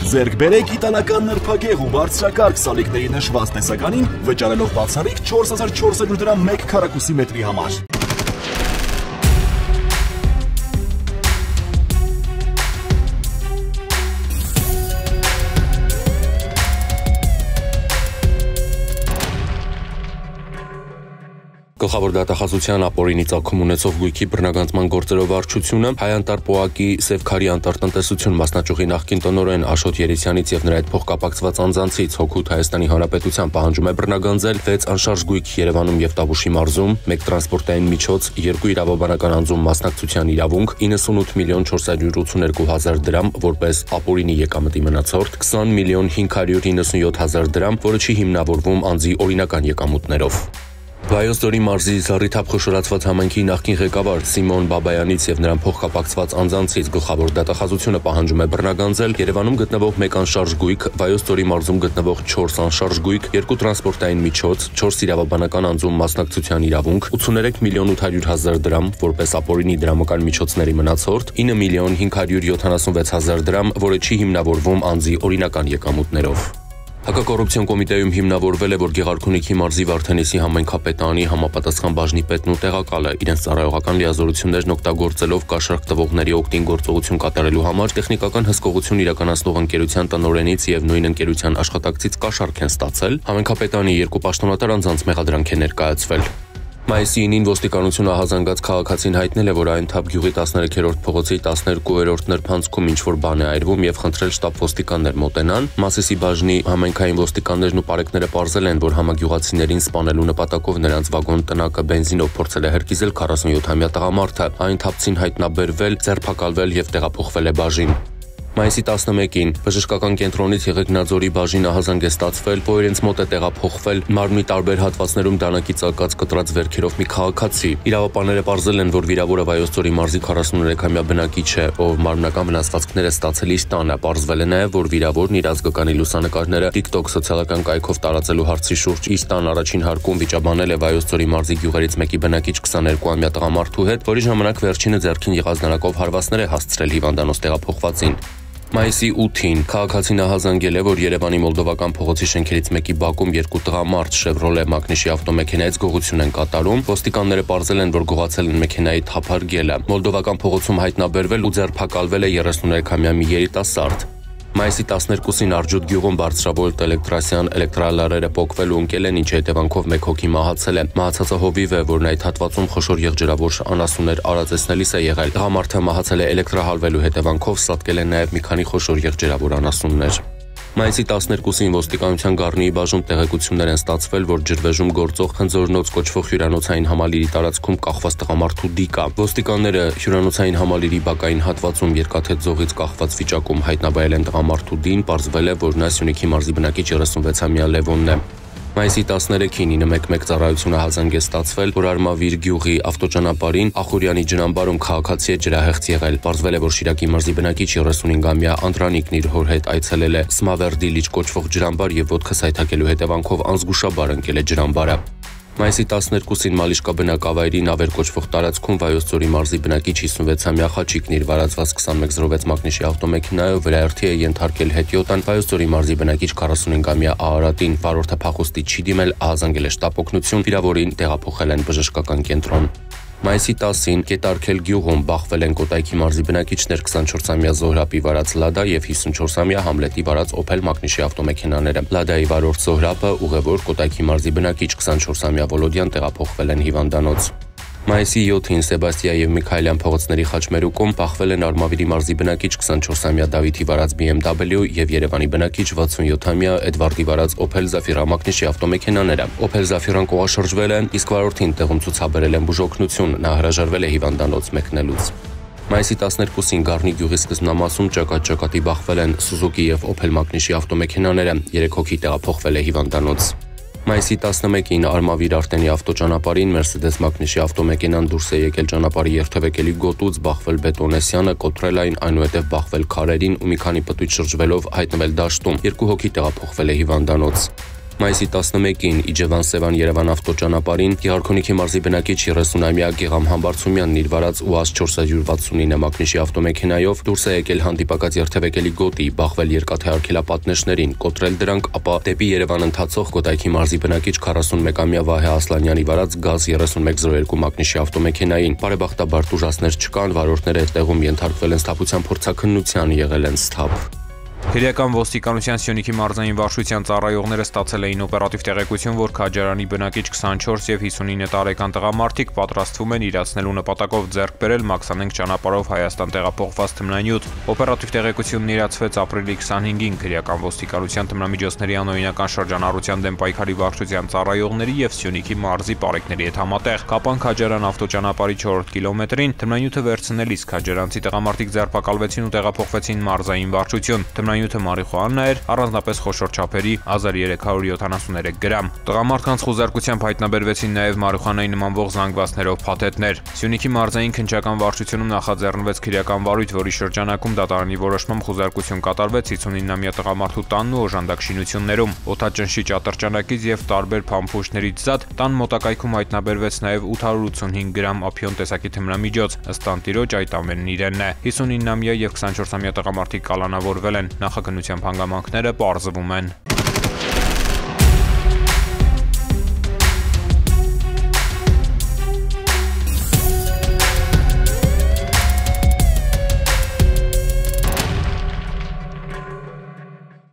Ձեռք բերեք իտալական նրբագեղ ու բարձրակարգ սալիկների նշված տեսականին, վճարելով բացառիկ 4400 դրամ 1 քառակուսի մետրի համար։ Գլխավոր դատախազության ապօրինի ծագում ունեցող գույքի բռնագանձման գործերով վարչությունը Հայ-Անտար ՊՕԱԿ-ի Սևքարի անտառտնտեսություն մասնաճյուղի նախկին տնօրեն Աշոտ Երեսյանից եւ նրա հետ փոխկապակցված անձանցից Հօգուտ Հայաստանի Հանրապետության պահանջում է բռնագանձել 6 անշարժ գույք Երևանում եւ Տավուշի մարզում, 1 տրանսպորտային միջոց, 2 իրավաբանական անձում մասնակցության իրավունք, 98 միլիոն 482 հազար դրամ որպես ապօրինի եկամտի մնացորդ, 20 միլիոն 597 հազար դրամ, որը չի հիմնավորվում անձի օրինական եկամուտներով։ Վայոց ձորի մարզի Զառիթափ խոշորացված համայնքի նախկին ղեկավար Սիմոն Բաբայանից եւ նրան փոխկապակցված անձանցից գլխավոր դատախազությունը պահանջում է բռնագանձել Երևանում գտնվող 1 անշարժ գույք, Վայոց ձորի մարզում գտնվող 4 անշարժ գույք, 2 տրանսպորտային միջոց, 4 իրավաբանական անձում մասնակցության իրավունք, 83 միլիոն 800 հազար դրամ որպես ապօրինի դրամական միջոցների մնացորդ, 9 միլիոն 576 հազար դրամ, որը չի հիմնավորվում անձի օրինական եկամուտներով։ Հակակոռուպցիոն կոմիտեում հիմնավորվել է, որ Գեղարքունիքի մարզի Վարդենիսի համայնքապետարանի համապատասխան բաժնի պետն ու տեղակալը իրենց ծառայողական լիազորություններն օգտագործելով կաշառք տվողների օգտին գործողություն կատարելու համար տեխնիկական հսկողություն իրականացնող ընկերության տնօրենից եւ նույն ընկերության աշխատակցից կաշառք են ստացել, համայնքապետարանի 2 պաշտոնատար անձանց մեղադրանք է ներկայացվել։ Մայիսի 9-ին ոստիկանությունը ահազանգած քաղաքացին հայտնել է, որ Այնթափ գյուղի 13-րդ փողոցի 12-րդ նրբանցքում ինչ-որ բան է այրվում եւ խնդրել շտաբ ոստիկաններ մոտենան։ Մասիսի բաժնի համայնքային ոստիկաններն ու պարեկները պարզել են, որ համագյուղացիներին սպանելու նպատակով նրանց վագոն տնակը բենզինով փորձել է հրկիզել 47-ամյա տղամարդը։ Այնթափցին հայտնաբերվել, ձերբակալվել եւ տեղափոխվել է բաժին։ Մայիսի 11-ին բժշկական կենտրոնից Եղեգնաձորի բաժին ահազանգ է ստացվել, որ իրենց մոտ է տեղափոխվել մարմնի տարբեր հատվածներում դանակի ծակած կտրած վերքերով մի քաղաքացի։ Իրավապանները պարզել են, որ վիրավորը Վայոց ձորի մարզի 43-ամյա բնակիչ է, ով մարմնական վնասվածքներ է ստացել իր տանը։ Պարզվել է նաև, որ վիրավորն իր ազգականի լուսանկարները TikTok սոցիալական կայքով տարածելու հարցի շուրջ իր տան առաջին հարկում վիճաբանել է Վայոց ձորի մարզի գյուղերից մեկի բնակիչ 22-ամյա տղամարդու հետ, որի ժամանակ վերջինը ձեռքին եղած դանակով հարվածներ է հասցրել հիվանդանոց տեղափոխվածին։ Մայիսի 8-ին քաղաքացին ահազանգել է, որ Երևանի Մոլդովական փողոցի շենքերից մեկի բակում 2 տղամարդ Chevrolet Մագնիշի ավտոմեքենայից գողություն են կատարում։ Ոստիկանները պարզել են, որ գողացել են մեքենայի թափարգելը։ Մոլդովական փողոցում հայտնաբերվել ու ձերբակալվել է 33-ամյա մի երիտասարդ։ Մայիսի 12-ին Արջուտ գյուղում բարձրավոլտ էլեկտրասյան էլեկտրալարերը պոկվել ու ընկել են, ինչի հետևանքով 1 հոգի մահացել է։ Մահացածը հովիվ է, որն այդ հատվածում խոշոր եղջերավոր անասուններ արածեցնելիս է եղել։ Տղամարդը մահացել է էլեկտրահալվելու հետևանքով, սատկել են նաև մի քանի խոշոր եղջերավոր անասուններ։ Մայիսի 12-ին ոստիկանության Գառնիի բաժնում տեղեկություններ են ստացվել, որ ջրվեժում գործող Խնձորնոց կոչվող հյուրանոցային համալիրի տարածքում կախված տղամարդու դիկ է։ Ոստիկանները հյուրանոցային համալիրի բակային հատվածում երկաթե ձողից կախված վիճակում հայտնաբերել են տղամարդու դին, պարզվել է, որ նա Սյունիքի մարզի բնակիչ 36-ամյա Լևոնն է։ Մայիսի 13-ին 911 ծառայությունը ահազանգ է ստացվել, որ Արմավիր գյուղի ավտոճանապարհին Ախուրյանի ջրամբարում քաղաքացի է ջրահեղձ եղել։ Պարզվել է, որ Շիրակի մարզի բնակիչ 35-ամյա Անդրանիկն իր հոր հետ այցելել է Սմավերդի լիճ կոչվող ջրամբար եւ ոտքը սայթաքելու հետևանքով անզգուշաբար ընկել է ջրամբարը։ Մայիսի 12-ին Մալիշկա բնակավայրի Նավեր կոչվող տարածքում Վայոց ձորի մարզի բնակիչ 56-ամյա Խաչիկն իր վարածված 2106 Մագնիշի ավտոմեքենայով վրայերթի է ենթարկել հետիոտան Վայոց ձորի մարզի բնակիչ 45-ամյա Ահարատին, վարորդը փախուստի չի դիմել, ահազանգել է շտապ օգնություն, վիրավորին տեղափոխել են բժշկական կենտրոն։ Մայիսի 10-ին Կետարքել գյուղում բախվել են Կոտայքի մարզի բնակիչներ 24-ամյա Զոհրաբի վարած Լադա եւ 54-ամյա Համլետի վարած Օփել Մագնիշի ավտոմեքենաները։ Լադայի վարորդ Զոհրաբը ուղևոր Կոտայքի մարզի բնակիչ 24-ամյա Վոլոդյան տեղափոխվել են հիվանդանոց։ Մայիսի 7-ին Սեբաստիա եւ Միքայելյան փողոցների խաչմերուկում բախվել են Արմավիրի մարզի բնակիչ 24-ամյա Դավիթի վարած BMW եւ Երևանի բնակիչ 67-ամյա Էդվարդի վարած Օփել Զաֆիրա Մագնիշի ավտոմեքենաները։ Օփել Զաֆիրան կողաշրջվել է, իսկ վարորդին տեղում ցուցաբերել են բուժօգնություն, նա հրաժարվել է հիվանդանոց մեկնելուց։ Մայիսի 12-ին Գառնի գյուղի սկզբնամասում ճակատ-ճակատի բախվել են Սուզուկի եւ Օփել Մագնիշի ավտոմեքենաները, 3 հոգի տեղափոխվել է հիվանդանոց։ Մայիսի 11-ին Արմավիր Արտենի ավտոճանապարհին Mercedes Մագնիշի ավտոմեքենան դուրս է եկել ճանապարհի երթևեկելի գոտուց, բախվել Բետոնեսյանը, կոտրել այն, այնուհետև բախվել քարերին ու մի քանի պտույտ շրջվելով հայտնվել դաշտում, 2 հոգի տեղափոխվել է հիվանդանոց։ Մայիսի 11-ին Իջևան-Սևան-Երևան ավտոճանապարհին Գեղարքունիքի մարզի բնակիչ 30-ամյա Գեգամ Համբարձումյանն իր վարած ՈՒԱԶ 469 մակնիշի ավտոմեքենայով դուրս է եկել հանդիպակաց երթևեկելի գոտի, բախվել երկաթե արգելապատնեշներին, կոտրել դրանք, ապա դեպի Երևան ընթացող Կոտայքի մարզի բնակիչ 41-ամյա Վահե Ասլանյանի վարած ԳԱԶ 3102 մակնիշի ավտոմեքենային։ Բարեբախտաբար տուժածներ չկան, վարորդները տեղում ենթարկվել են սթափության փորձաքննության, եղել են սթափ։ Քրեական ոստիկանության Սյունիքի մարզային վարչության ծառայողները ստացել էին օպերատիվ տեղեկություն, որ Քաջարանի բնակիչ 24 եւ 59 տարեկան տղամարդիկ պատրաստվում են իրացնելու նպատակով ձեռք բերել Մաքսանենկ ճանապարհով Հայաստան տեղափոխված թմրանյութ։ Օպերատիվ տեղեկությունն իրացվեց ապրիլի 25-ին Քրեական ոստիկանության թմրամիջոցների անօրինական շրջանառության դեմ պայքարի վարչության ծառայողների եւ Սյունիքի մարզի պարեկների հետ համատեղ։ Կապան Քաջարան ավտոճանապարհի 4-րդ կիլոմետրին թմրանյութը վերցնելիս քաջարանցի տղամարդիկ ձերբակալվեցին ու տեղափոխվեցին մարզային վարչություն։ Թմրանյութը մարիխուանա էր, առանձնապես խոշոր չափերի 1373 գրամ։ Տղամարդկանց խուզարկությամբ հայտնաբերվեցին նաև մարիխուանայի նմանվող զանգվածներով փաթեթներ։ Սյունիքի մարզային քննչական վարչությունում նախաձեռնվեց քրեական վարույթ, որի շրջանակում դատարանի որոշմամբ խուզարկություն կատարվեց 59-ամյա տղամարդու տանն ու օժանդակ շինություններում։ Օդաճնշիչ ատրճանակից եւ տարբեր փամփուշտներից զատ տան մոտակայքում հայտնաբերվեց նաև 885 գրամ ափիոն տեսակի թմրամիջոց։ Ըստ տանտիրոջ այդ ամենն իրենն է։ 59-ամյա եւ 24-ամյա տղամարդիկ կալանավորվել են։ Նախաքննության հանգամանքները պարզվում են։